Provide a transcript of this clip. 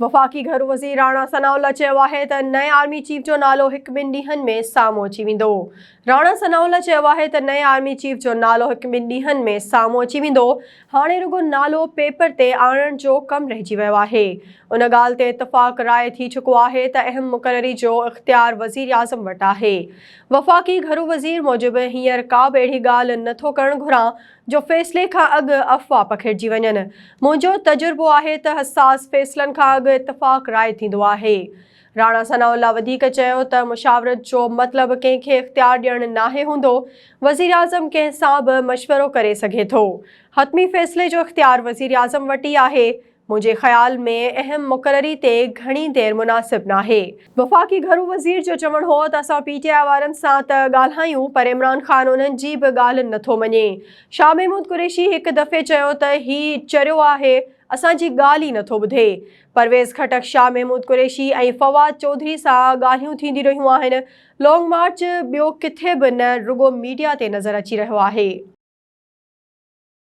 वफ़ाक़ी घरू वज़ीर राणा सनाउल्ला चयो आहे त नए आर्मी चीफ जो नालो हिकु ॿिनि ॾींहनि में साम्हूं अची वेंदो। राणा सनाउल्ला चयो आहे त नए आर्मी चीफ जो नालो हिकु ॿिनि ॾींहनि में साम्हूं अची वेंदो। हाणे रुगो नालो पेपर ते आणण जो कमु रहिजी वियो आहे। उन ॻाल्हि ते इतफ़ाक़ राय थी चुको आहे त अहम मुक़ररी जो इख़्तियार वज़ीर आज़म वटि आहे। वफ़ाक़ी घरू वज़ीर मूजिबि हींअर का बि अहिड़ी ॻाल्हि नथो करणु घुरां जो फ़ैसिले खां अॻु अफ़वाह पखिड़िजी वञनि। मुंहिंजो तजुर्बो आहे त हसास फ़ैसिलनि खां अॻु इतफ़ाक़ राय थींदो आहे। राणा सनाउल्ला वधीक चयो त मुशावरत जो मतिलबु कंहिंखे इख़्तियार ॾियणु नाहे हूंदो। वज़ीर आज़म कंहिं सां बि मशवरो करे सघे थो। हतमी फ़ैसिले जो इख़्तियार वज़ीर आज़म वटि ई आहे। मुंहिंजे ख़्याल में अहम मुक़ररी ते घणी देरि मुनासिब नाहे। वफ़ाक़ी घरू वज़ीर जो चवणु हो त असां PTI वारनि सां त ॻाल्हायूं, पर इमरान ख़ान उन्हनि जी बि ॻाल्हि नथो मञे। शाह महमूद कुरैशी हिकु दफ़े चयो त ही चरियो आहे, असांजी ॻाल्हि ई नथो ॿुधे। परवेज़ खटक, शाह महमूद कुरैशी ऐं फवाद चौधरी सां ॻाल्हियूं थींदी रहियूं आहिनि। लॉन्ग मार्च ॿियो किथे बि न रुगो मीडिया ते नज़र अची रहियो आहे।